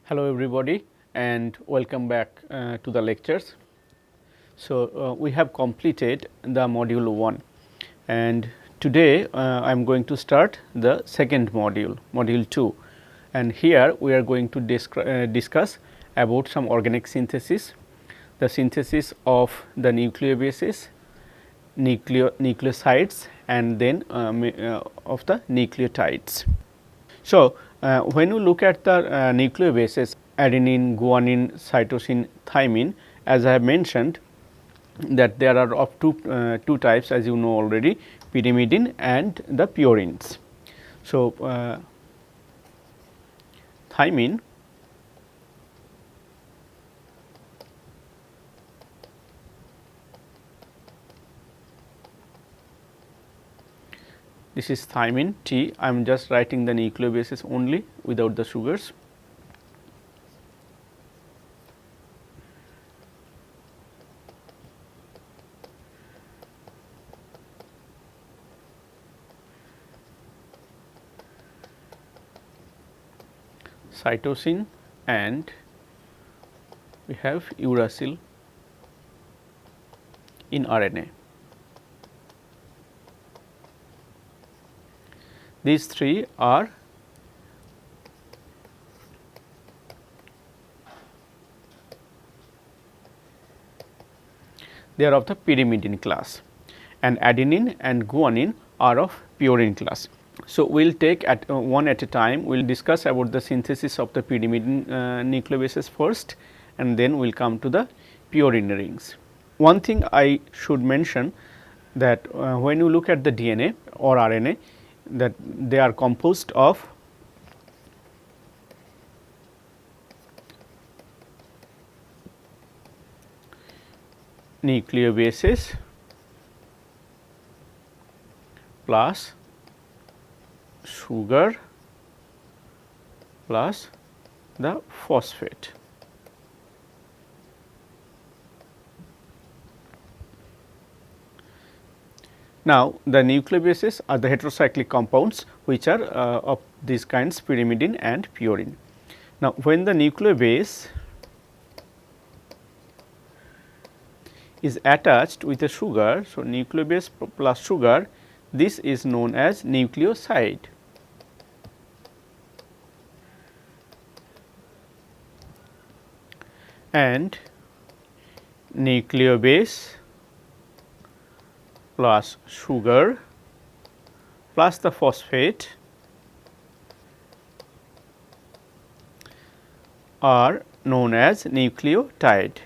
Hello everybody and welcome back to the lectures. So, we have completed the module 1 and today I am going to start the second module, module 2, and here we are going to discuss about some organic synthesis, the synthesis of the nucleobases, nucleosides and then of the nucleotides. So, when you look at the nucleobases adenine, guanine, cytosine, thymine, as I have mentioned that there are of two types, as you know already, pyrimidine and the purines. So, thymine this is thymine T. I am just writing the nucleobases only without the sugars. Cytosine and we have uracil in RNA. These three are of the pyrimidine class and adenine and guanine are of purine class. So, we will take at one at a time. We will discuss about the synthesis of the pyrimidine nucleobases first and then we will come to the purine rings. One thing I should mention that when you look at the DNA or RNA, that they are composed of nucleobases plus sugar plus the phosphate. Now, the nucleobases are the heterocyclic compounds which are of these kinds pyrimidine and purine. Now, when the nucleobase is attached with a sugar, so nucleobase plus sugar, this is known as nucleoside. And nucleobase plus sugar plus the phosphate are known as nucleotide.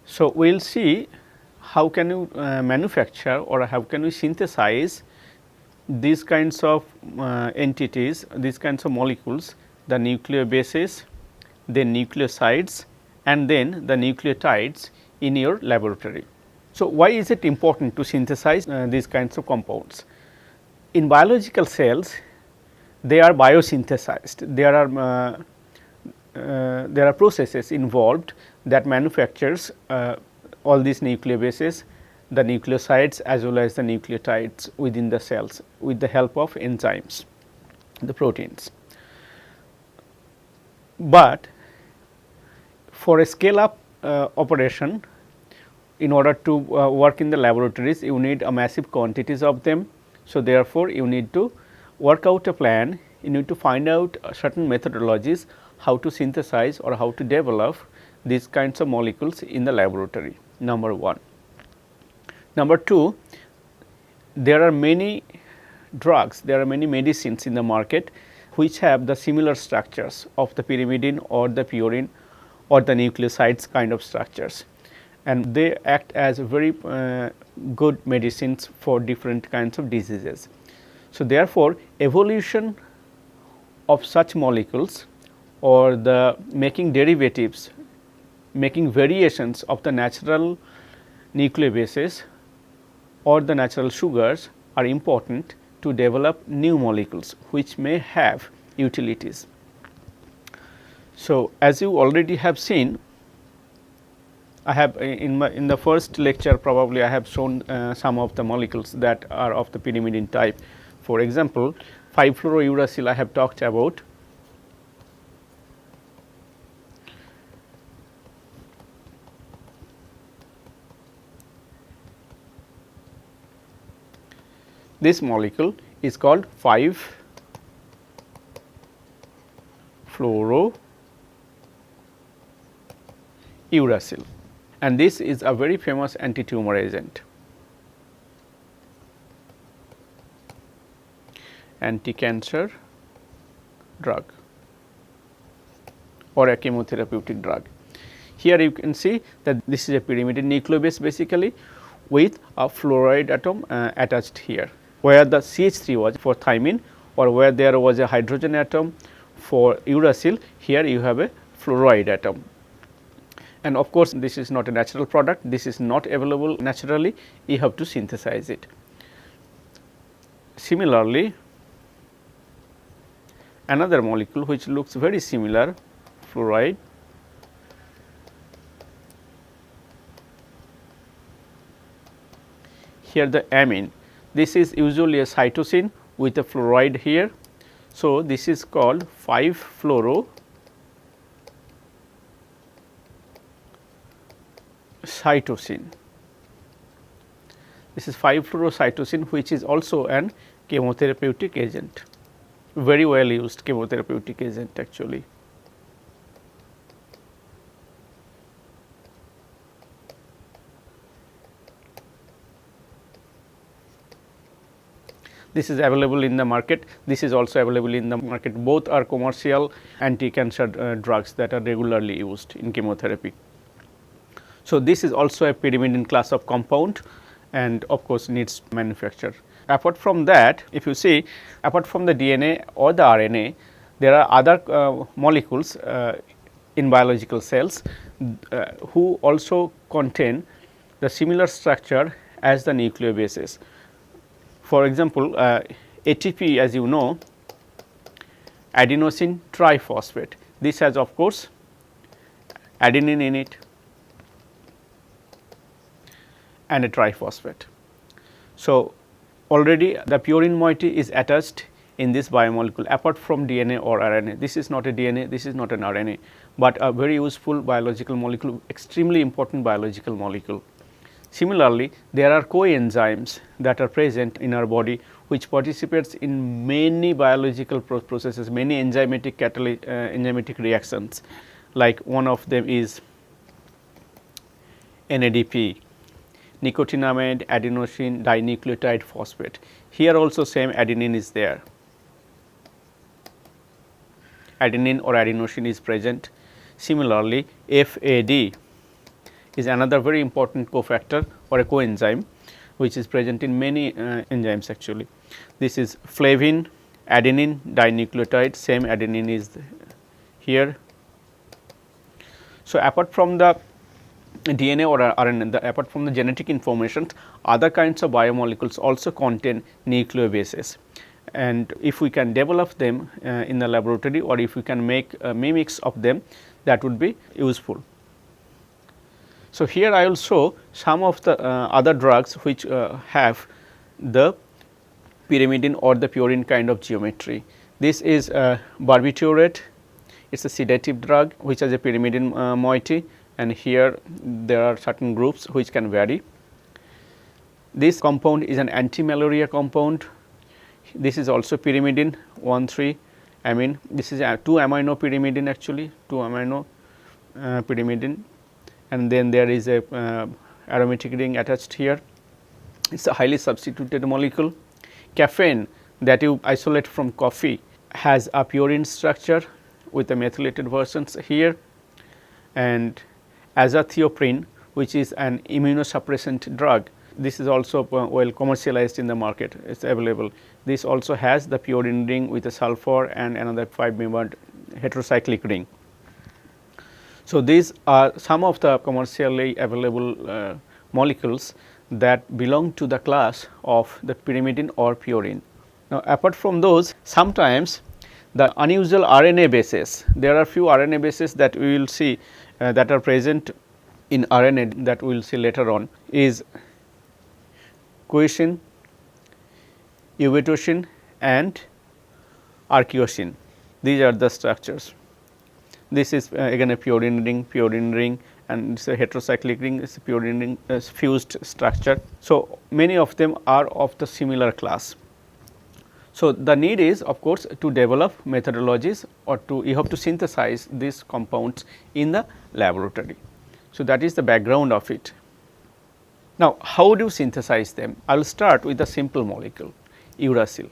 So, we will see how can you manufacture or how can we synthesize these kinds of entities, these kinds of molecules, the nucleobases, then nucleosides and then the nucleotides in your laboratory. So, why is it important to synthesize these kinds of compounds? In biological cells, they are biosynthesized. There are processes involved that manufactures all these nucleobases, the nucleosides as well as the nucleotides within the cells with the help of enzymes, the proteins. But for a scale up operation, in order to work in the laboratories, you need a massive quantities of them. So, therefore, you need to work out a plan, you need to find out certain methodologies how to synthesize or how to develop these kinds of molecules in the laboratory, number 1. Number 2, there are many drugs, there are many medicines in the market which have the similar structures of the pyrimidine or the purine or the nucleosides kind of structures, and they act as very good medicines for different kinds of diseases. So, therefore, evolution of such molecules or the making derivatives, making variations of the natural nucleobases or the natural sugars are important to develop new molecules which may have utilities. So, as you already have seen, I have in the first lecture probably I have shown some of the molecules that are of the pyrimidine type. For example, 5-fluorouracil I have talked about. This molecule is called 5-fluorouracil, and this is a very famous anti-tumor agent, anti-cancer drug or a chemotherapeutic drug. Here you can see that this is a pyrimidine nucleobase basically with a fluoride atom attached here, where the CH3 was for thymine, or where there was a hydrogen atom for uracil, here you have a fluoride atom. And of course, this is not a natural product, this is not available naturally, you have to synthesize it. Similarly, another molecule which looks very similar, fluoride, here the amine, this is usually a cytosine with a fluoride here. So, this is called 5-fluorocytosine. This is 5-fluorocytosine, which is also an chemotherapeutic agent, very well used chemotherapeutic agent actually. This is available in the market, this is also available in the market, both are commercial anti-cancer drugs that are regularly used in chemotherapy. So, this is also a pyrimidine class of compound and of course, needs manufacture. Apart from that, if you see, apart from the DNA or the RNA, there are other molecules in biological cells who also contain the similar structure as the nucleobases. For example, ATP, as you know, adenosine triphosphate, this has of course adenine in it and a triphosphate. So, already the purine moiety is attached in this biomolecule apart from DNA or RNA. This is not a DNA, this is not an RNA, but a very useful biological molecule, extremely important biological molecule. Similarly, there are coenzymes that are present in our body which participates in many biological processes, many enzymatic reactions, like one of them is NADP, nicotinamide adenosine dinucleotide phosphate. Here also same adenine is there, adenine or adenosine is present. Similarly, FAD is another very important cofactor or a coenzyme which is present in many enzymes actually. This is flavin adenine dinucleotide, same adenine is here. So, apart from the DNA or RNA, apart from the genetic information, other kinds of biomolecules also contain nucleobases, and if we can develop them in the laboratory, or if we can make mimics of them, that would be useful. So, here I will show some of the other drugs which have the pyrimidine or the purine kind of geometry. This is barbiturate, it is a sedative drug which has a pyrimidine moiety, and here there are certain groups which can vary. This compound is an anti-malaria compound. This is also pyrimidine 1,3 amine. This is a 2-amino pyrimidine actually, 2-amino pyrimidine, and then there is a aromatic ring attached here. It is a highly substituted molecule. Caffeine that you isolate from coffee has a purine structure with the methylated versions here, and azathioprine, which is an immunosuppressant drug. This is also well commercialized in the market, it is available. This also has the purine ring with a sulfur and another 5-membered heterocyclic ring. So, these are some of the commercially available molecules that belong to the class of the pyrimidine or purine. Now, apart from those, sometimes the unusual RNA bases, there are few RNA bases that we will see that are present in RNA that we will see later on, is guanosine, uvitosine and archeosin. These are the structures. This is again a purine ring, and it is a heterocyclic ring, it is a purine ring fused structure. So, many of them are of the similar class. So, the need is of course to develop methodologies, or you have to synthesize these compounds in the laboratory. So, that is the background of it. Now, how do you synthesize them? I will start with a simple molecule, uracil.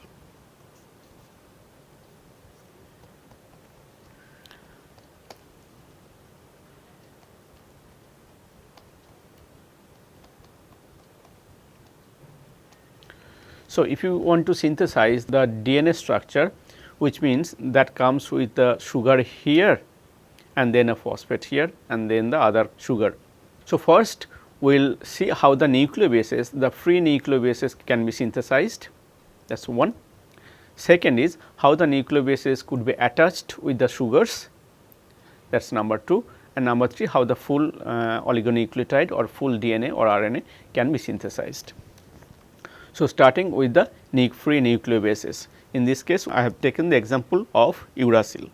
So, if you want to synthesize the DNA structure, which means that comes with the sugar here and then a phosphate here and then the other sugar. So, first we will see how the nucleobases, the free nucleobases can be synthesized, that is one. Second is how the nucleobases could be attached with the sugars, that is number 2, and number 3 how the full oligonucleotide or full DNA or RNA can be synthesized. So, starting with the free nucleobases, in this case I have taken the example of uracil.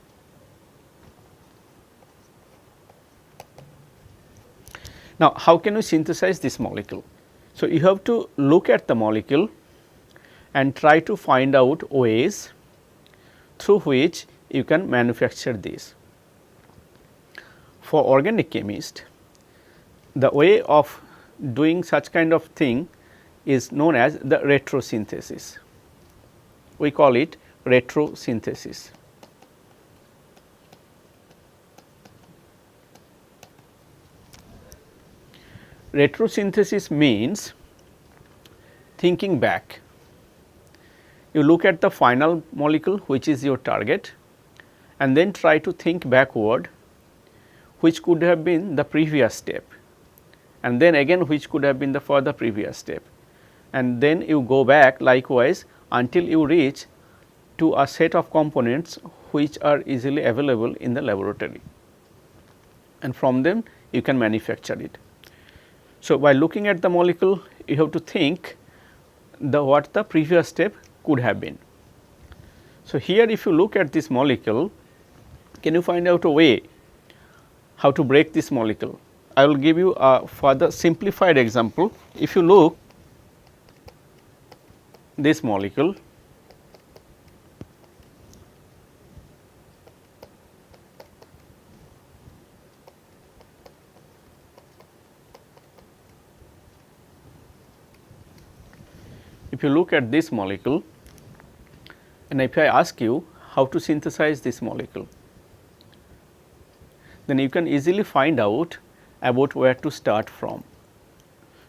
Now, how can we synthesize this molecule? So, you have to look at the molecule and try to find out ways through which you can manufacture this. For organic chemist, the way of doing such kind of thing is known as the retrosynthesis. We call it retrosynthesis. Retrosynthesis means thinking back. You look at the final molecule which is your target and then try to think backward which could have been the previous step, and then again which could have been the further previous step, and then you go back likewise until you reach to a set of components which are easily available in the laboratory, and from them you can manufacture it. So, by looking at the molecule you have to think what the previous step could have been. So, here if you look at this molecule, can you find out a way how to break this molecule? I will give you a further simplified example. If you look this molecule, if you look at this molecule and if I ask you how to synthesize this molecule, then you can easily find out about where to start from.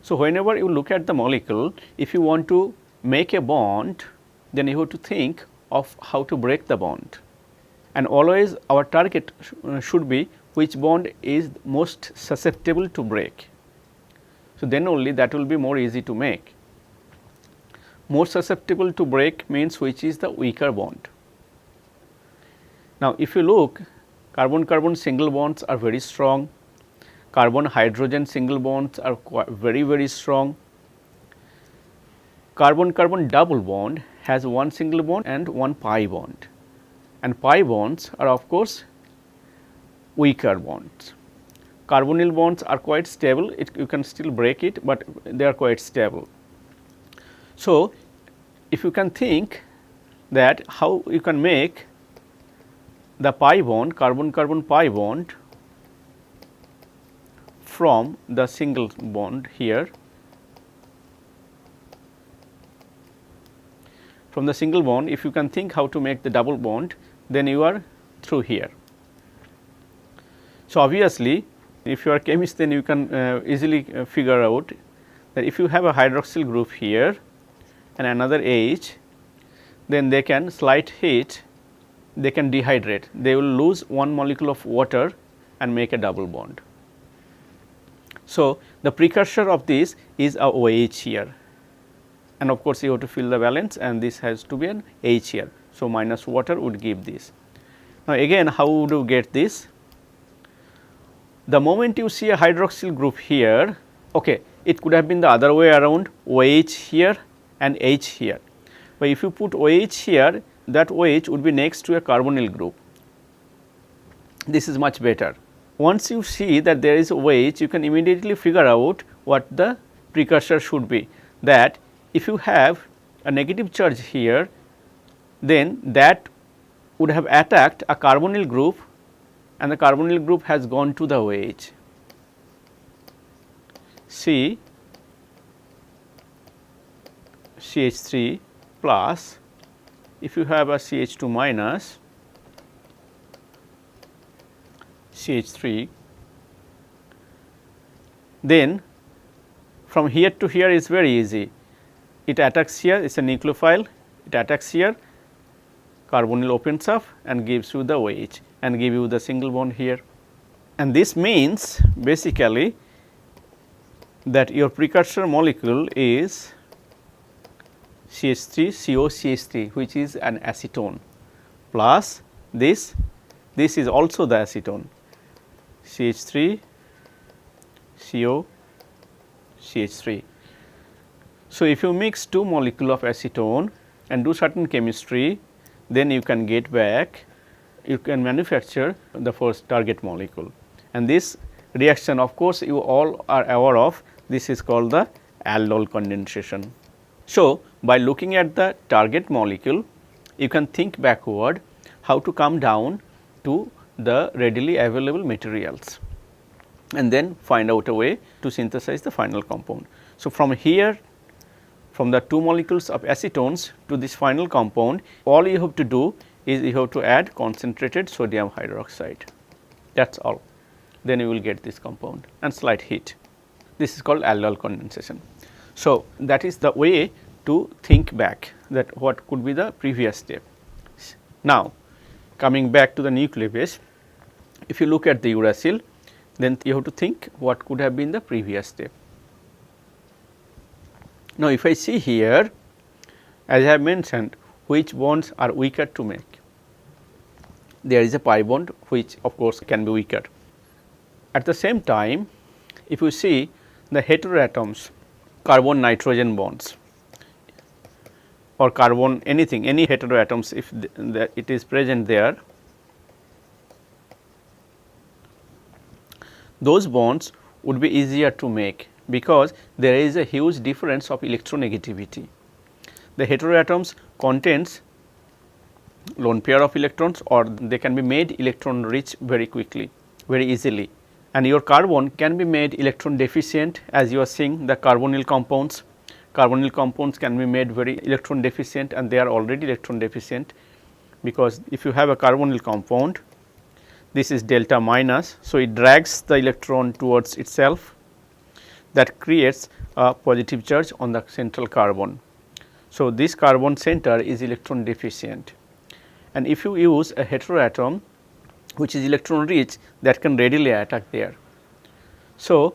So, whenever you look at the molecule, if you want to make a bond, then you have to think of how to break the bond, and always our target should be which bond is most susceptible to break. So, then only that will be more easy to make. More susceptible to break means which is the weaker bond. Now, if you look, carbon carbon single bonds are very strong, carbon hydrogen single bonds are very strong. Carbon carbon double bond has one single bond and one pi bond, and pi bonds are of course weaker bonds. Carbonyl bonds are quite stable, you can still break it, but they are quite stable. So, if you can think that how you can make the pi bond, carbon carbon pi bond from the single bond here, from the single bond, if you can think how to make the double bond, then you are through here. So, obviously, if you are a chemist, then you can easily figure out that if you have a hydroxyl group here and another H, then they can slight heat, they can dehydrate, they will lose one molecule of water and make a double bond. So, the precursor of this is a OH here, and of course, you have to fill the valence, and this has to be an H here. So, minus water would give this. Now, again how would you get this? The moment you see a hydroxyl group here, okay, it could have been the other way around, OH here and H here. but if you put OH here, that OH would be next to a carbonyl group. This is much better. Once you see that there is OH, you can immediately figure out what the precursor should be. That if you have a negative charge here, then that would have attacked a carbonyl group, and the carbonyl group has gone to the OH. C CH3 plus, if you have a CH2 minus CH3, then from here to here is very easy. It attacks here, it is a nucleophile, it attacks here, carbonyl opens up and gives you the OH and give you the single bond here. And this means basically that your precursor molecule is CH3 COCH3, which is an acetone, plus this is also the acetone, CH3 CO CH3. So, if you mix two molecules of acetone and do certain chemistry, then you can get back, you can manufacture the first target molecule, and this reaction, of course, you all are aware of. This is called the aldol condensation. So, by looking at the target molecule, you can think backward how to come down to the readily available materials and then find out a way to synthesize the final compound. So, from here, from the two molecules of acetones to this final compound, all you have to do is you have to add concentrated sodium hydroxide, that is all. Then you will get this compound and slight heat. This is called aldol condensation. So, that is the way to think back, that what could be the previous step. Now, coming back to the nucleobase, if you look at the uracil, then you have to think what could have been the previous step. Now, if I see here, as I have mentioned, which bonds are weaker to make? There is a pi bond, which of course can be weaker. At the same time, if you see the heteroatoms, carbon nitrogen bonds or carbon anything, any heteroatoms, if it is present there, those bonds would be easier to make, because there is a huge difference of electronegativity. The heteroatoms contains lone pair of electrons, or they can be made electron rich very quickly, very easily, and your carbon can be made electron deficient, as you are seeing the carbonyl compounds. Carbonyl compounds can be made very electron deficient, and they are already electron deficient, because if you have a carbonyl compound, this is delta minus. So, it drags the electron towards itself, that creates a positive charge on the central carbon. So, this carbon center is electron deficient, and if you use a heteroatom which is electron rich, that can readily attack there. So,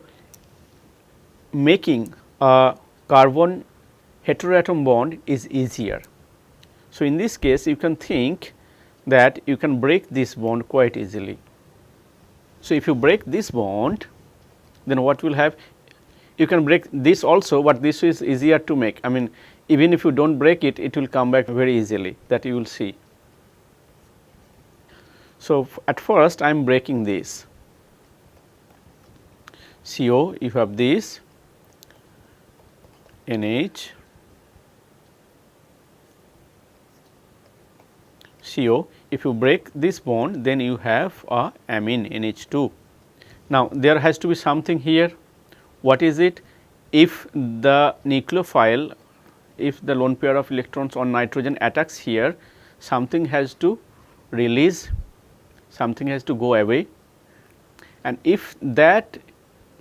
making a carbon heteroatom bond is easier. So, in this case you can think that you can break this bond quite easily. So, if you break this bond, then what will have? You can break this also, but this is easier to make. I mean, even if you do not break it, it will come back very easily, that you will see. So, at first I am breaking this CO, you have this NH CO. If you break this bond, then you have a amine NH2. Now, there has to be something here. What is it? If the nucleophile, if the lone pair of electrons on nitrogen attacks here, something has to release, something has to go away, and if that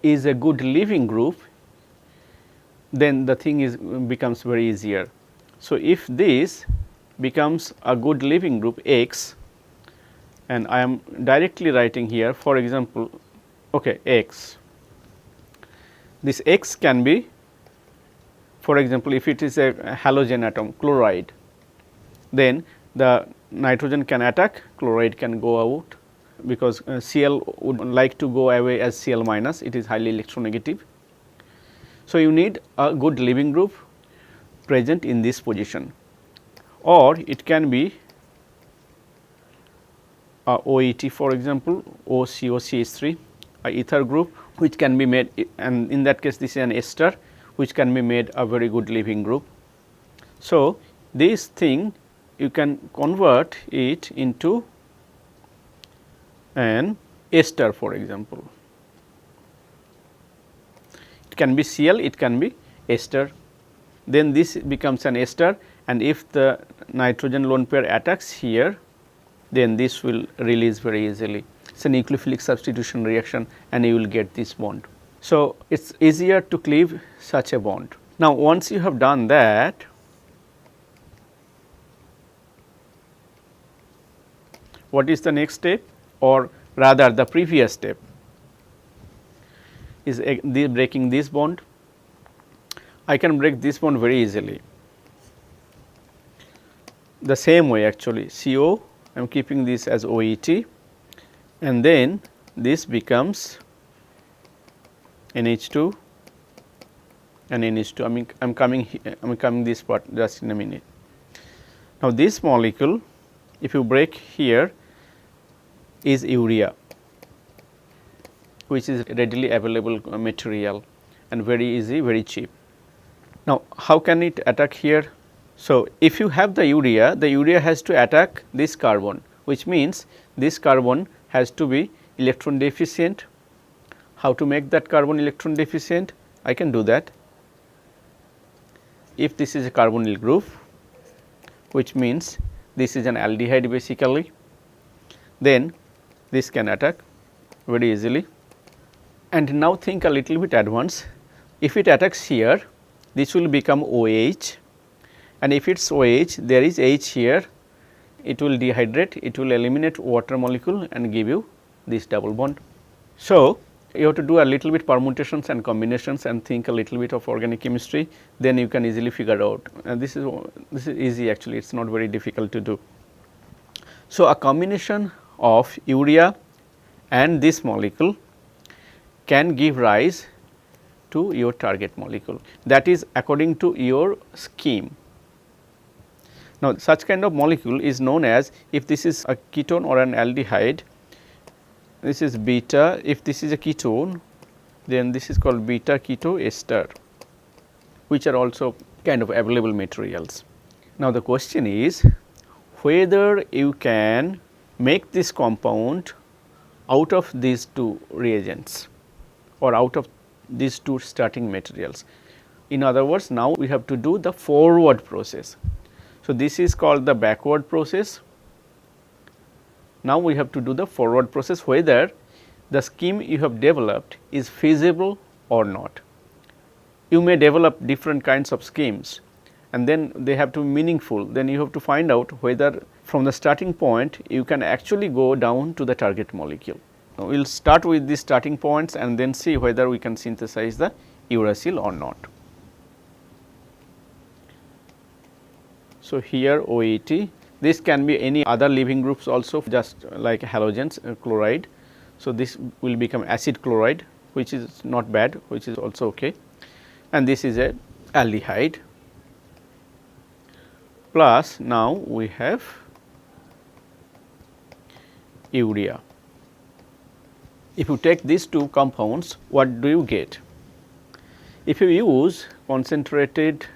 is a good leaving group, then the thing becomes very easier. So, if this becomes a good leaving group X, and I am directly writing here, for example, okay, X. This X can be, for example, if it is a halogen atom chloride, then the nitrogen can attack, chloride can go out, because Cl would like to go away as Cl minus, it is highly electronegative. So, you need a good leaving group present in this position. or it can be OET, for example, OCOCH3, a ether group which can be made, and in that case this is an ester which can be made a very good leaving group. So, this thing you can convert it into an ester, for example. It can be Cl, it can be ester. Then this becomes an ester, and if the nitrogen lone pair attacks here, then this will release very easily. It is a nucleophilic substitution reaction, and you will get this bond. So, it is easier to cleave such a bond. Now, once you have done that, what is the next step, or rather the previous step is breaking this bond. I can break this bond very easily. The same way actually, CO, I am keeping this as OET, and then this becomes NH2 and NH2. I am coming this part just in a minute. Now, this molecule, if you break here, is urea, which is readily available material and very easy, very cheap. Now, how can it attack here? So, if you have the urea has to attack this carbon, which means this carbon has to be electron deficient. How to make that carbon electron deficient? I can do that. If this is a carbonyl group, which means this is an aldehyde basically, then this can attack very easily. And now think a little bit advanced. If it attacks here, this will become OH, and if it is OH, there is H here, it will dehydrate, it will eliminate water molecule and give you this double bond. So, you have to do a little bit permutations and combinations and think a little bit of organic chemistry, then you can easily figure out, and this is easy actually, it is not very difficult to do. So, a combination of urea and this molecule can give rise to your target molecule, that is according to your scheme. Now, such kind of molecule is known as, if this is a ketone or an aldehyde, this is beta. If this is a ketone, then this is called beta keto ester, which are also kind of available materials. Now, the question is whether you can make this compound out of these two reagents or out of these two starting materials. In other words, now we have to do the forward process. So, this is called the backward process. Now, we have to do the forward process, whether the scheme you have developed is feasible or not. You may develop different kinds of schemes, and then they have to be meaningful. Then you have to find out whether from the starting point you can actually go down to the target molecule. Now, we will start with these starting points and then see whether we can synthesize the uracil or not. So, here OET, this can be any other leaving groups also, just like halogens, chloride. So, this will become acid chloride, which is not bad, which is also okay, and this is a aldehyde, plus now we have urea. If you take these two compounds, what do you get? If you use concentrated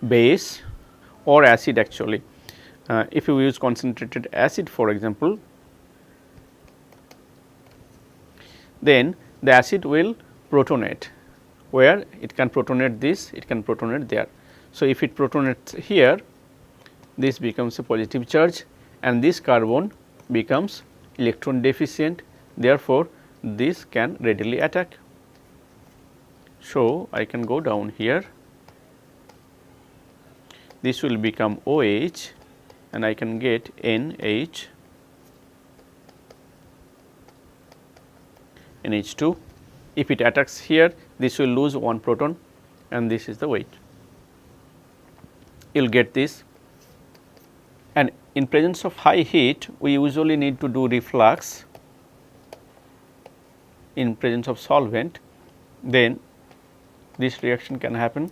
base or acid actually, if you use concentrated acid for example, then the acid will protonate, where it can protonate this, it can protonate there. So, if it protonates here, this becomes a positive charge and this carbon becomes electron deficient, therefore, this can readily attack. So, I can go down here, this will become OH and I can get NH, NH2. If it attacks here, this will lose one proton and this is the weight. You will get this, and in presence of high heat, we usually need to do reflux in presence of solvent, then this reaction can happen.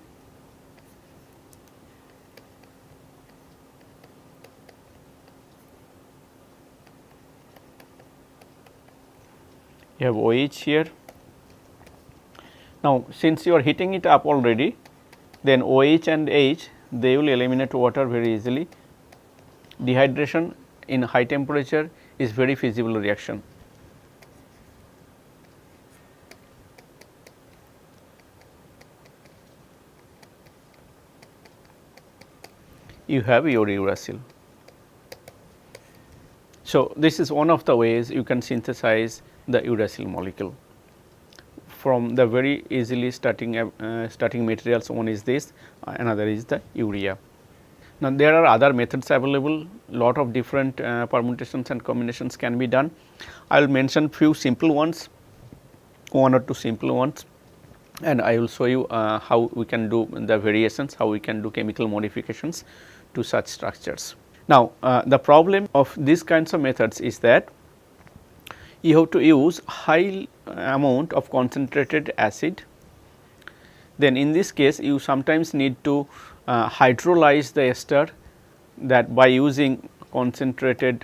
you have OH here. Now, since you are heating it up already, then OH and H, they will eliminate water very easily. Dehydration in high temperature is very feasible reaction. You have your uracil. So, this is one of the ways you can synthesize the uracil molecule from the very easily starting materials. One is this, another is the urea. Now, there are other methods available, lot of different permutations and combinations can be done. I will mention few simple ones, one or two simple ones, and I will show you how we can do the variations, how we can do chemical modifications to such structures. Now, the problem of these kinds of methods is that you have to use high amount of concentrated acid. Then in this case you sometimes need to hydrolyze the ester, that by using concentrated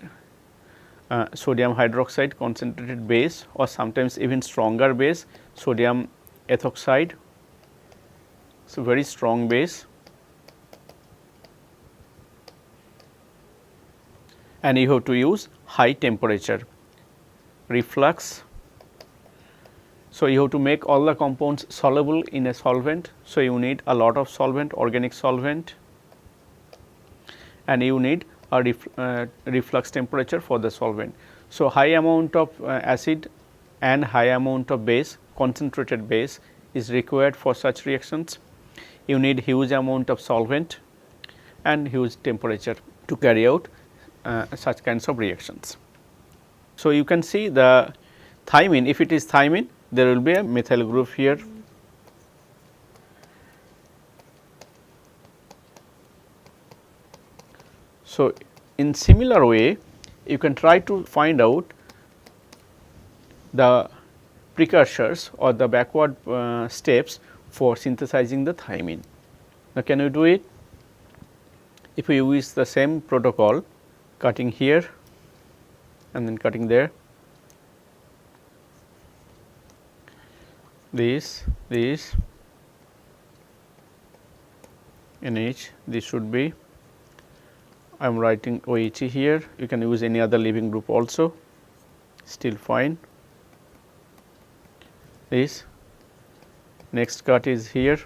sodium hydroxide, concentrated base, or sometimes even stronger base, sodium ethoxide. So, very strong base, and you have to use high temperature reflux. So, you have to make all the compounds soluble in a solvent. So, you need a lot of solvent, organic solvent, and you need a reflux temperature for the solvent. So, high amount of acid and high amount of base, concentrated base is required for such reactions. You need huge amount of solvent and huge temperature to carry out such kinds of reactions. So, you can see the thymine, if it is thymine, there will be a methyl group here. So, in similar way you can try to find out the precursors or the backward steps for synthesizing the thymine. Now, can you do it? If you use the same protocol, cutting here and then cutting there, this NH, this should be, I am writing OH here, you can use any other leaving group also, still fine. This next cut is here,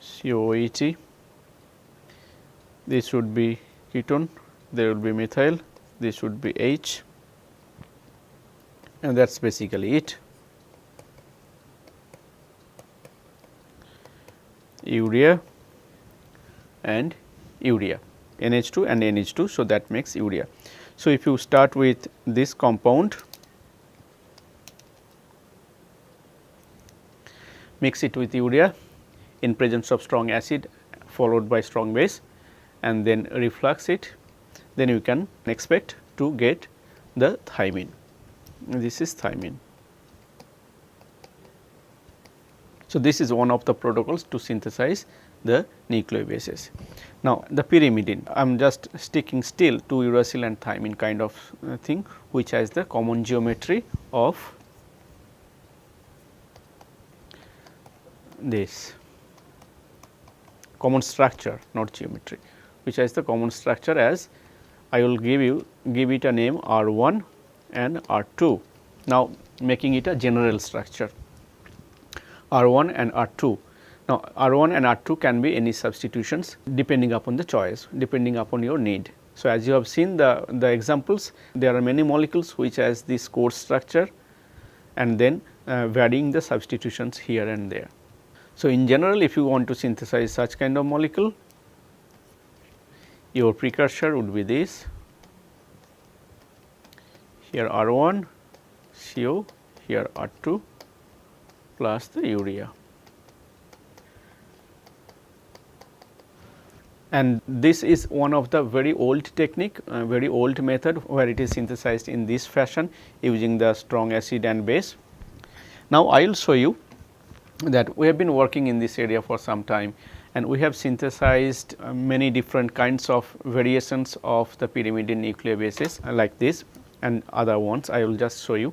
COOH, this should be ketone, there will be methyl, this should be H, and that is basically it. Urea and urea, NH2 and NH2. So, that makes urea. So, if you start with this compound, mix it with urea in presence of strong acid followed by strong base, and then reflux it, then you can expect to get the thymine. This is thymine. So, this is one of the protocols to synthesize the nucleobases. Now, the pyrimidine, I am just sticking still to uracil and thymine kind of thing, which has the common geometry of this, common structure, not geometry, which has the common structure as, I will give it a name R1 and R2. Now, making it a general structure, R1 and R2. Now, R1 and R2 can be any substitutions depending upon the choice, depending upon your need. So, as you have seen the examples, there are many molecules which has this core structure and then varying the substitutions here and there. So, in general, if you want to synthesize such kind of molecule, your precursor would be this, here R1 CO, here R2 plus the urea. And this is one of the very old technique, very old method where it is synthesized in this fashion using the strong acid and base. Now, I will show you that we have been working in this area for some time, and we have synthesized many different kinds of variations of the pyrimidine nucleobases like this and other ones. I will just show you,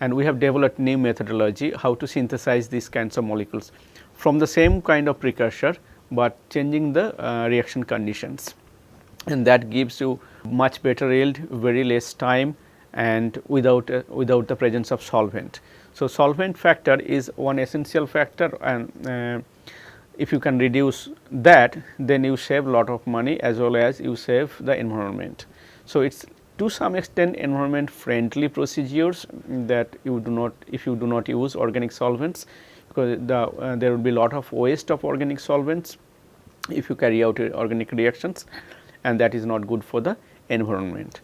and we have developed new methodology how to synthesize these kinds of molecules from the same kind of precursor, but changing the reaction conditions, and that gives you much better yield, very less time, and without the presence of solvent. So, solvent factor is one essential factor, and if you can reduce that, then you save lot of money as well as you save the environment. So, it is to some extent environment friendly procedures that you do not, if you do not use organic solvents, because there will be lot of waste of organic solvents if you carry out organic reactions, and that is not good for the environment.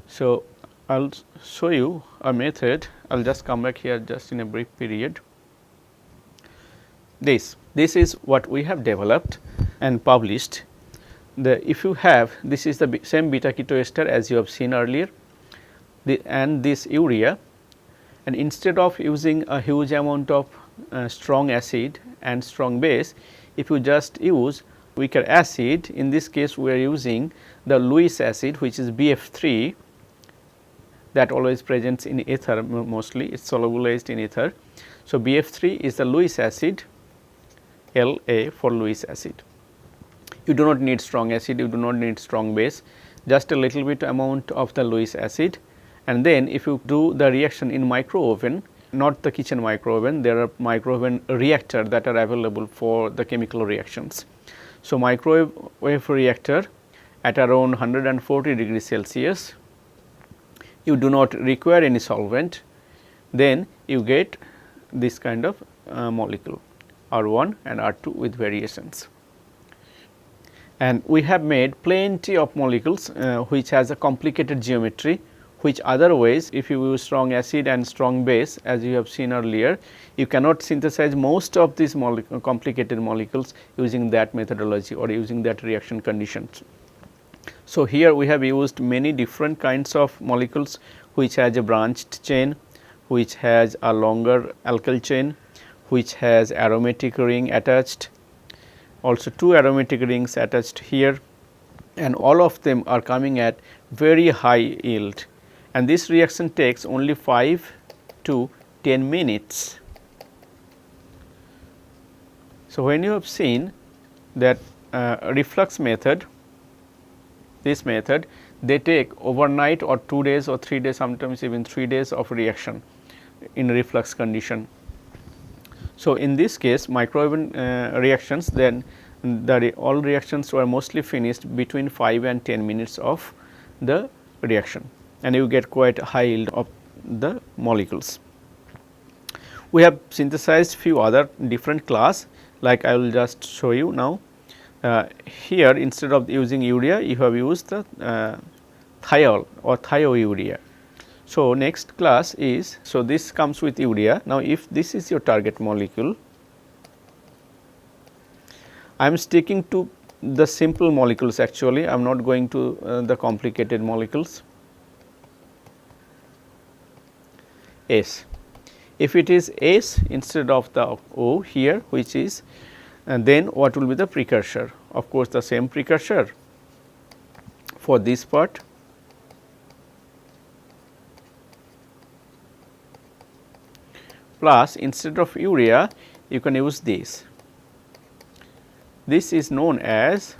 So, I will show you a method. I will just come back here just in a brief period. This is what we have developed and published. If you have, this is the same beta keto ester as you have seen earlier, and this urea, and instead of using a huge amount of strong acid and strong base, if you just use weaker acid, in this case we are using the Lewis acid, which is BF3, that always presents in ether, mostly it is solubilized in ether. So, BF3 is the Lewis acid, La for Lewis acid. You do not need strong acid, you do not need strong base, just a little bit amount of the Lewis acid, and then if you do the reaction in micro oven, not the kitchen micro oven, there are micro oven reactor that are available for the chemical reactions. So, microwave reactor at around 140 degrees Celsius, you do not require any solvent, then you get this kind of molecule R1 and R2 with variations. And we have made plenty of molecules which has a complicated geometry, which otherwise if you use strong acid and strong base, as you have seen earlier, you cannot synthesize most of these complicated molecules using that methodology or using that reaction conditions. So, here we have used many different kinds of molecules which has a branched chain, which has a longer alkyl chain, which has aromatic ring attached, also 2 aromatic rings attached here, and all of them are coming at very high yield, and this reaction takes only 5 to 10 minutes. So, when you have seen that reflux method, this method, they take overnight or 2 days or 3 days, sometimes even 3 days of reaction in reflux condition. So, in this case micro-oven reactions, then all reactions were mostly finished between 5 and 10 minutes of the reaction, and you get quite high yield of the molecules. We have synthesized few other different class, like I will just show you now. Here instead of using urea, you have used the thiol or thiourea. So, next class is, so this comes with urea. Now, if this is your target molecule, I am sticking to the simple molecules actually, I am not going to the complicated molecules. S. If it is S instead of the O here, which is, and then what will be the precursor? Of course, the same precursor for this part, plus instead of urea you can use this. This is known as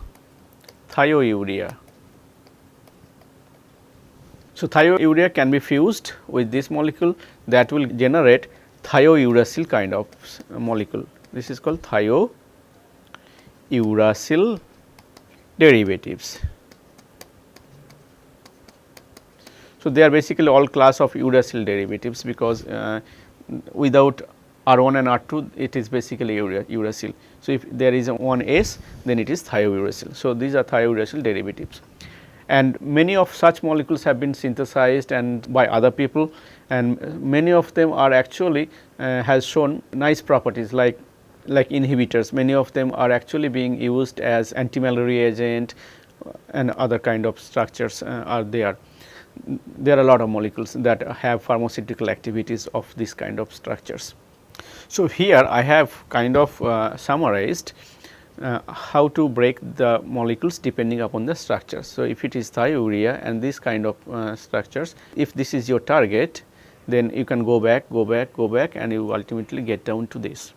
thiourea. So, thiourea can be fused with this molecule, that will generate thiouracil kind of molecule. This is called thiouracil derivatives. So, they are basically all class of uracil derivatives, because without R1 and R2 it is basically uracil. So, if there is a one S, then it is thiouracil. So, these are thiouracil derivatives, and many of such molecules have been synthesized and by other people, and many of them are actually has shown nice properties like inhibitors. Many of them are actually being used as antimalarial agent and other kind of structures are there. There are a lot of molecules that have pharmaceutical activities of this kind of structures. So, here I have kind of summarized how to break the molecules depending upon the structure. So, if it is thiourea and this kind of structures, if this is your target, then you can go back and you ultimately get down to this.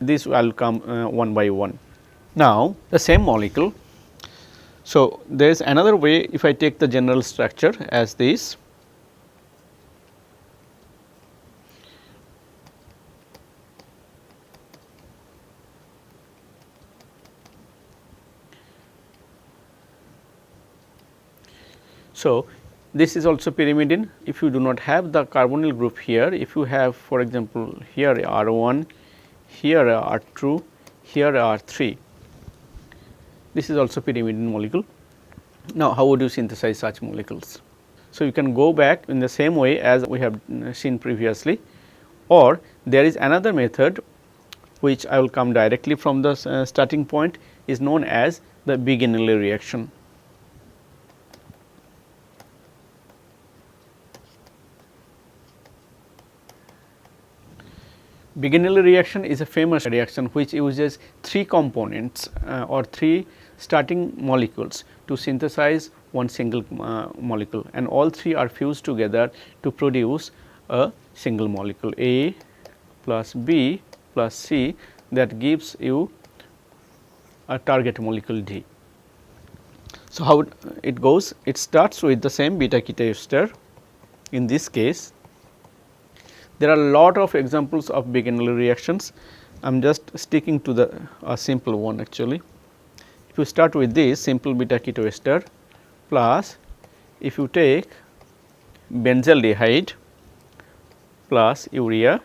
This will come one by one. Now, the same molecule. So, there is another way, if I take the general structure as this. So, this is also pyrimidine. If you do not have the carbonyl group here, if you have, for example, here R1, here R2, here R3, this is also pyrimidine molecule. Now, how would you synthesize such molecules? So, you can go back in the same way as we have seen previously, or there is another method which I will come directly from the starting point, is known as the Bigenelli reaction. Bigenelli reaction is a famous reaction which uses 3 components or 3 starting molecules to synthesize one single molecule, and all 3 are fused together to produce a single molecule A plus B plus C that gives you a target molecule D. So, how it goes? It starts with the same beta keto ester. In this case, there are a lot of examples of Bigenelli reactions. I am just sticking to the simple one actually. If you start with this simple beta keto ester plus, if you take benzaldehyde plus urea,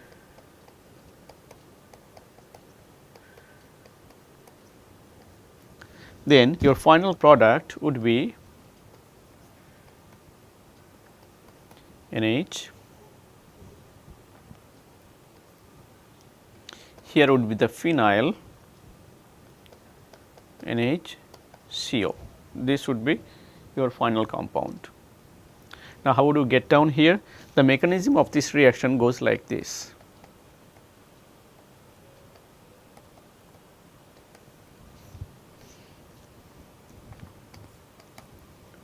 then your final product would be NH. Here would be the phenyl NHCO. This would be your final compound. Now, how would you get down here? The mechanism of this reaction goes like this.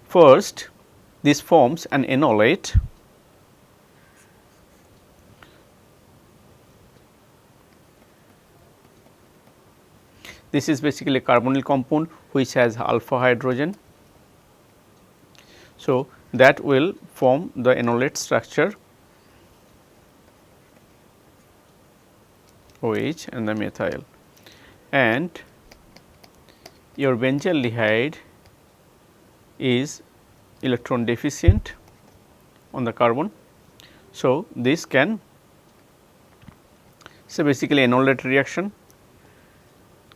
First, this forms an enolate. This is basically a carbonyl compound which has alpha hydrogen. So, that will form the enolate structure OH and the methyl, and your benzaldehyde is electron deficient on the carbon. So, this can, so basically enolate reaction,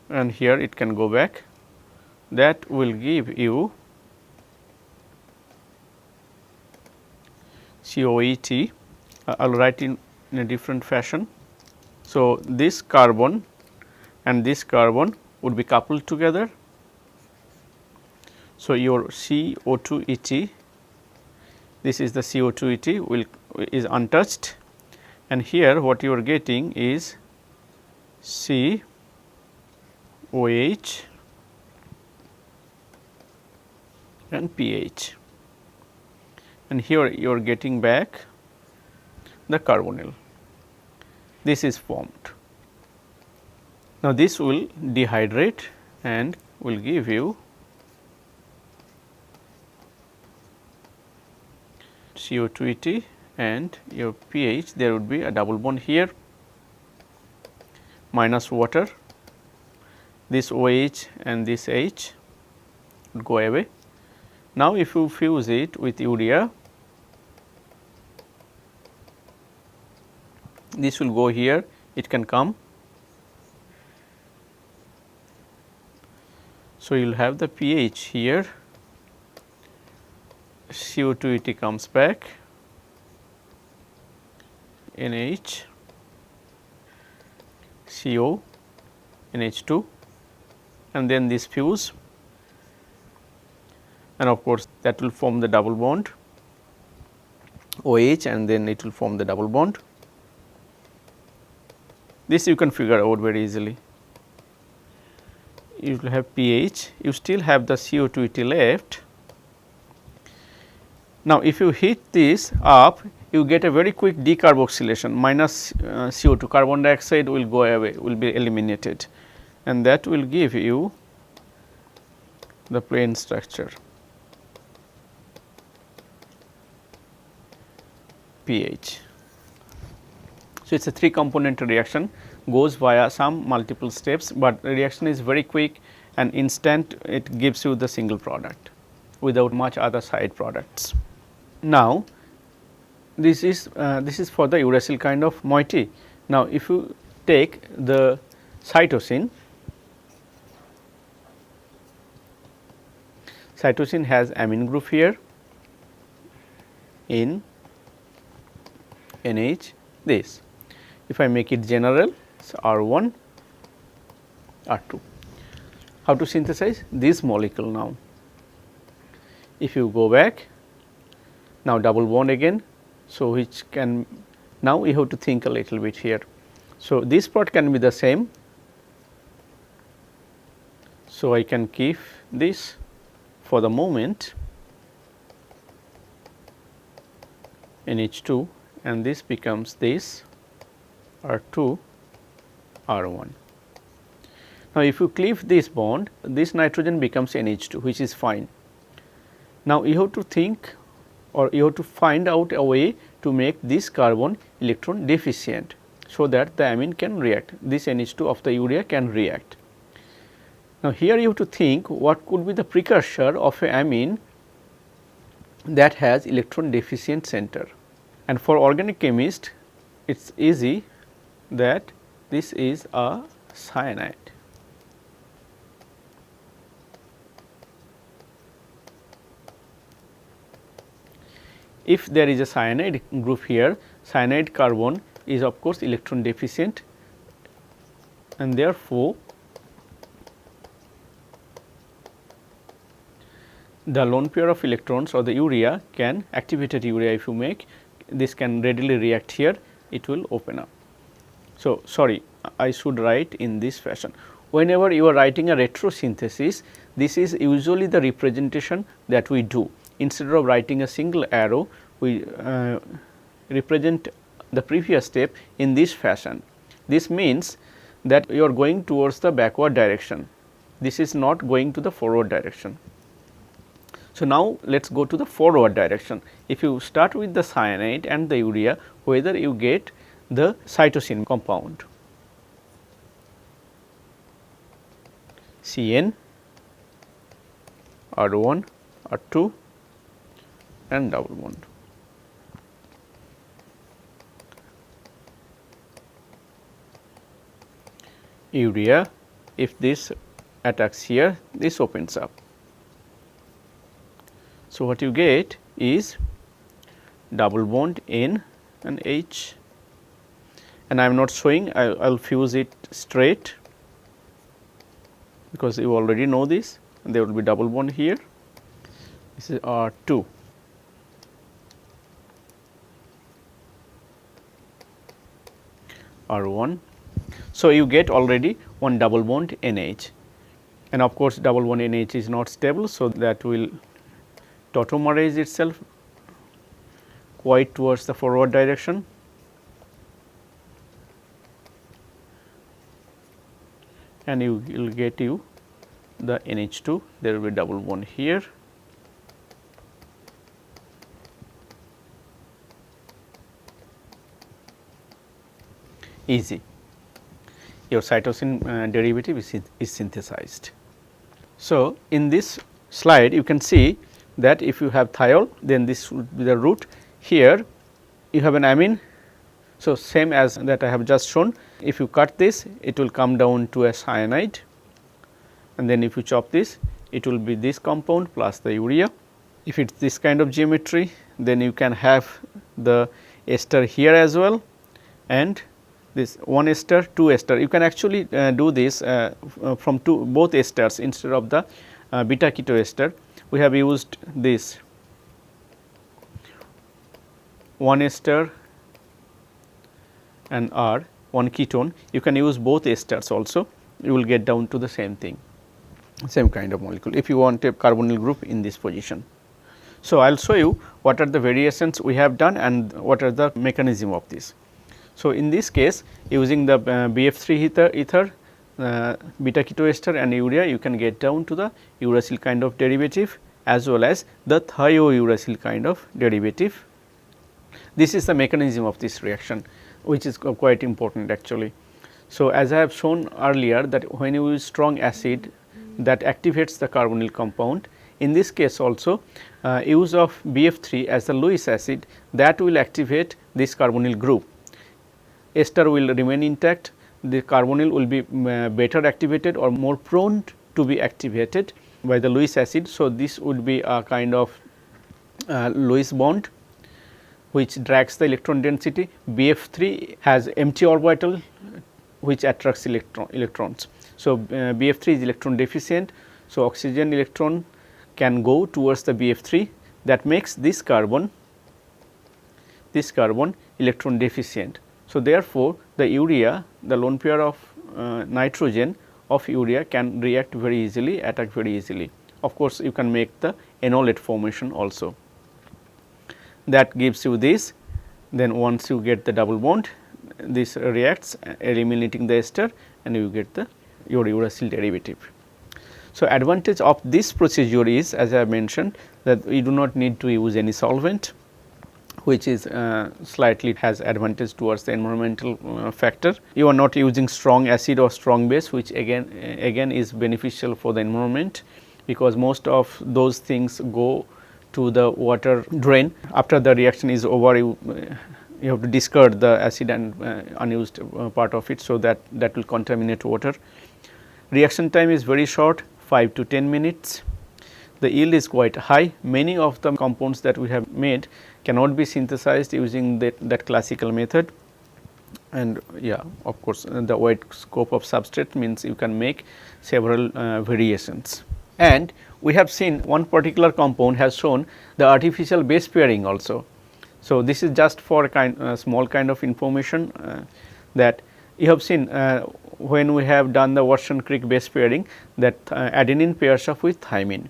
and here it can go back, that will give you COET. I will write in a different fashion. So, this carbon and this carbon would be coupled together. So, your CO2ET, this is the CO2ET is untouched, and here what you are getting is COH and pH, and here you are getting back the carbonyl. This is formed. Now, this will dehydrate and will give you CO2ET and your pH. There would be a double bond here minus water, this OH and this H would go away. Now, if you fuse it with urea, this will go here, it can come. So, you will have the pH here, CO2ET comes back, NH, CO, NH2, and then this fuse, and of course, that will form the double bond OH, and then it will form the double bond. This you can figure out very easily. You will have pH, you still have the CO2 left. Now, if you heat this up, you get a very quick decarboxylation, minus CO2, carbon dioxide will go away, will be eliminated, and that will give you the plain structure pH. So, it is a 3 component reaction, goes via some multiple steps, but the reaction is very quick and instant, it gives you the single product without much other side products. Now, this is for the uracil kind of moiety. Now, if you take the cytosine, cytosine has amine group here in NH this. If I make it general, so R1, R2. How to synthesize this molecule now? If you go back, now double bond again. So, which can, now you have to think a little bit here. So, this part can be the same. So, I can keep this for the moment NH2 and this becomes this R2 R1. Now, if you cleave this bond, this nitrogen becomes NH2, which is fine. Now, you have to think, or you have to find out a way to make this carbon electron deficient, so that the amine can react, this NH2 of the urea can react. Now, here you have to think what could be the precursor of a amine that has electron deficient center, and for organic chemist it is easy that this is a cyanide. If there is a cyanide group here, cyanide carbon is of course electron deficient, and therefore, the lone pair of electrons or the urea can, activated urea if you make, this can readily react here, it will open up. So, sorry, I should write in this fashion. Whenever you are writing a retrosynthesis, this is usually the representation that we do. Instead of writing a single arrow, we represent the previous step in this fashion. This means that you are going towards the backward direction. This is not going to the forward direction. So, now let us go to the forward direction. If you start with the cyanide and the urea, whether you get the cytosine compound CN, R1, R2 and double bond. Urea, if this attacks here, this opens up. So, what you get is double bond N and H, and I am not showing, I will fuse it straight because you already know this, and there will be double bond here. This is R2. R1. So, you get already one double bond NH, and of course, double bond NH is not stable. So, that will tautomerize itself quite towards the forward direction, and you will get you the NH2, there will be double bond here. Easy, your cytosine derivative is synthesized. So, in this slide you can see that if you have thiol, then this would be the root. Here you have an amine. So, same as that I have just shown, if you cut this, it will come down to a cyanide, and then if you chop this, it will be this compound plus the urea. If it is this kind of geometry, then you can have the ester here as well, and this one ester, two ester. You can actually do this from both esters instead of the beta keto ester. We have used this one ester and R one ketone, you can use both esters also, you will get down to the same thing, same kind of molecule if you want a carbonyl group in this position. So, I will show you what are the variations we have done and what are the mechanism of this. So, in this case using the BF3 ether, beta ketoester and urea, you can get down to the uracil kind of derivative as well as the thiouracil kind of derivative. This is the mechanism of this reaction, which is quite important actually. So, as I have shown earlier that when you use strong acid that activates the carbonyl compound, in this case also use of BF3 as the Lewis acid, that will activate this carbonyl group. Ester will remain intact, the carbonyl will be better activated or more prone to be activated by the Lewis acid. So, this would be a kind of Lewis bond which drags the electron density. BF3 has empty orbital which attracts electrons. So, BF3 is electron deficient. So, oxygen electron can go towards the BF3, that makes this carbon electron deficient. So, therefore, the urea, the lone pair of nitrogen of urea can react very easily, attack very easily. Of course, you can make the enolate formation also, that gives you this. Then once you get the double bond, this reacts eliminating the ester and you get the your uracil derivative. So, advantage of this procedure is, as I have mentioned, that we do not need to use any solvent, which is slightly has advantage towards the environmental factor. You are not using strong acid or strong base, which again is beneficial for the environment, because most of those things go to the water drain. After the reaction is over, you have to discard the acid and unused part of it. So, that will contaminate water. Reaction time is very short, 5 to 10 minutes. The yield is quite high. Many of the compounds that we have made cannot be synthesized using that classical method, and of course, the wide scope of substrate means you can make several variations. And we have seen one particular compound has shown the artificial base pairing also. So, this is just for a small kind of information that you have seen when we have done the Watson-Crick base pairing, that adenine pairs up with thymine.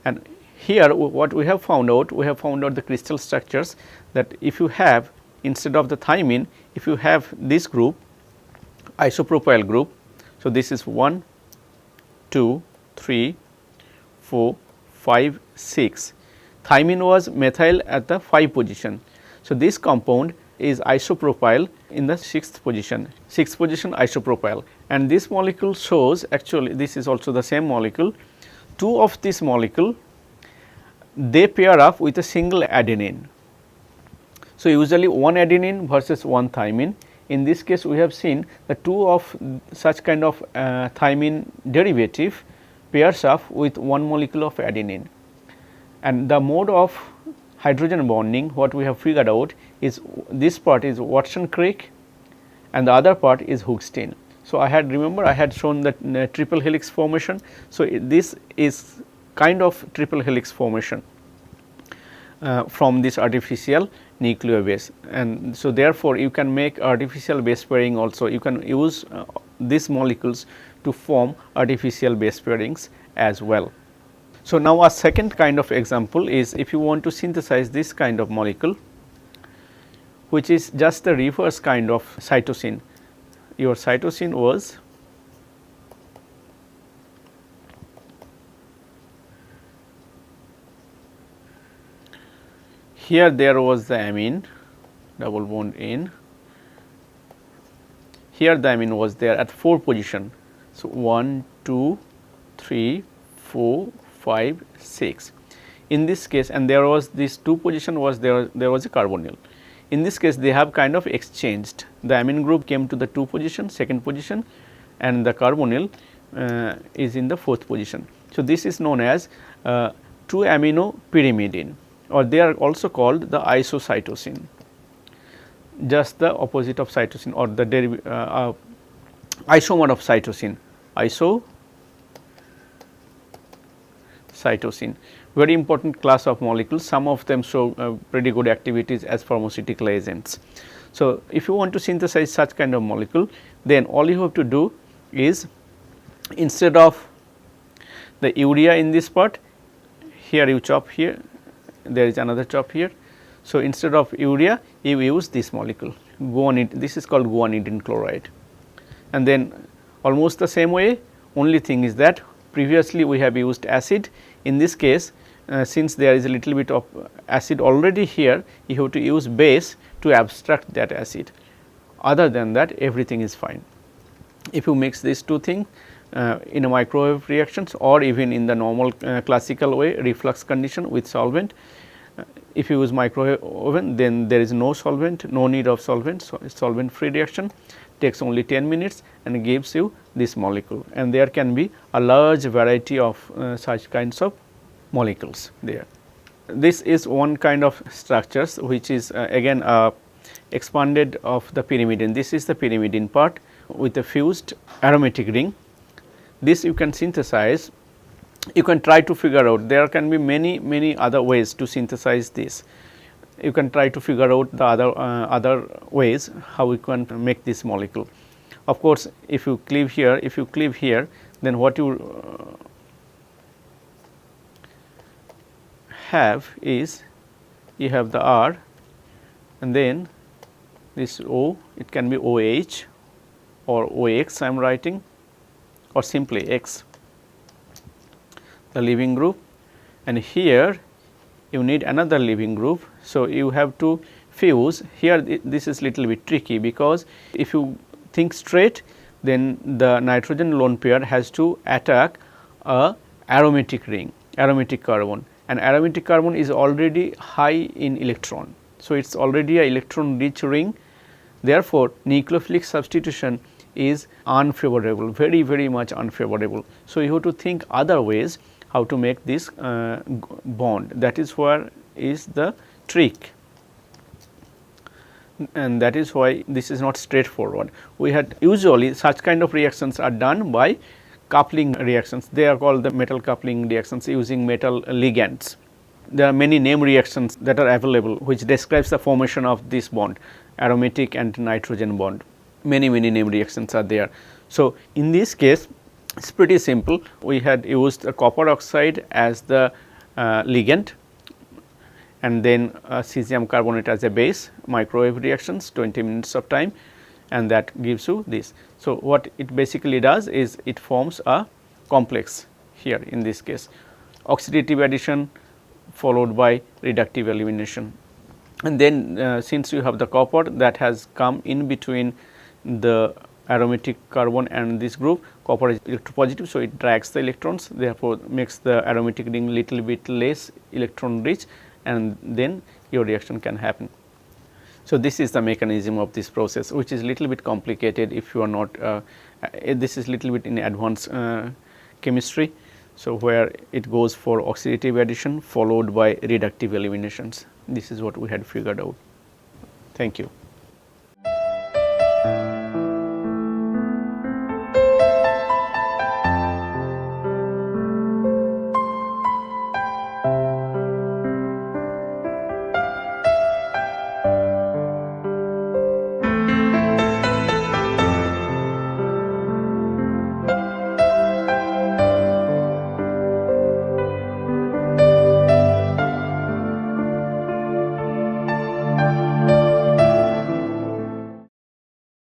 And here what we have found out, the crystal structures, that if you have, instead of the thymine, if you have this group, isopropyl group. So, this is 1, 2, 3, 4, 5, 6. Thymine was methyl at the 5 position. So, this compound is isopropyl in the 6th position, isopropyl, and this molecule shows, actually this is also the same molecule. Two of this molecule, they pair up with a single adenine. So, usually one adenine versus one thymine. In this case, we have seen the two of such kind of thymine derivative pairs up with one molecule of adenine, and the mode of hydrogen bonding, what we have figured out is this part is Watson-Crick and the other part is Hoogsteen. So, I had shown that triple helix formation. So, this is kind of triple helix formation from this artificial nucleobase, and so therefore, you can make artificial base pairing also. You can use these molecules to form artificial base pairings as well. So, now a second kind of example is, if you want to synthesize this kind of molecule, which is just the reverse kind of cytosine. Your cytosine was here, there was the amine, double bond in, here the amine was there at 4 position. So, 1, 2, 3, 4, 5, 6. In this case, and there was this 2 position was there was a carbonyl. In this case, they have kind of exchanged. The amine group came to the 2 position, 2nd position, and the carbonyl is in the 4th position. So, this is known as 2-amino pyrimidine, or they are also called the isocytosine, just the opposite of cytosine, or the isomer of cytosine, isocytosine. Very important class of molecules, some of them show pretty good activities as pharmaceutical agents. So, if you want to synthesize such kind of molecule, then all you have to do is, instead of the urea in this part, here you chop here, there is another chop here. So, instead of urea you use this molecule guanidine, this is called guanidine chloride, and then almost the same way, only thing is that previously we have used acid. In this case, since there is a little bit of acid already here, you have to use base to abstract that acid. Other than that, everything is fine. If you mix these two things in a microwave reactions, or even in the normal classical way, reflux condition with solvent, if you use microwave oven, then there is no solvent, no need of solvent. So, solvent free reaction takes only 10 minutes and gives you this molecule, and there can be a large variety of such kinds of molecules there. This is one kind of structures which is again expanded of the pyrimidine. This is the pyrimidine part with a fused aromatic ring. This you can synthesize. You can try to figure out, there can be many other ways to synthesize this. You can try to figure out the other ways how we can make this molecule. Of course, if you cleave here, then what you have is, you have the R, and then this O, it can be OH or OX I am writing, or simply X, the leaving group, and here you need another leaving group. So, you have to fuse here. This is little bit tricky, because if you think straight, then the nitrogen lone pair has to attack a aromatic ring, aromatic carbon, and aromatic carbon is already high in electron. So, it is already a electron rich ring. Therefore, nucleophilic substitution is unfavorable, very much unfavorable. So, you have to think other ways how to make this bond. That is where is the trick, and that is why this is not straightforward. We had usually such kind of reactions are done by coupling reactions. They are called the metal coupling reactions using metal ligands. There are many name reactions that are available which describes the formation of this bond, aromatic and nitrogen bond. Many name reactions are there. So, in this case it is pretty simple. We had used a copper oxide as the ligand, and then cesium carbonate as a base, microwave reactions 20 minutes of time, and that gives you this. So, what it basically does is it forms a complex here in this case, oxidative addition followed by reductive elimination, and then since you have the copper that has come in between the aromatic carbon and this group, copper is electropositive. So, it drags the electrons, therefore, makes the aromatic ring little bit less electron rich, and then your reaction can happen. So, this is the mechanism of this process, which is little bit complicated if you are not this is little bit in advanced chemistry. So, where it goes for oxidative addition followed by reductive eliminations. This is what we had figured out. Thank you.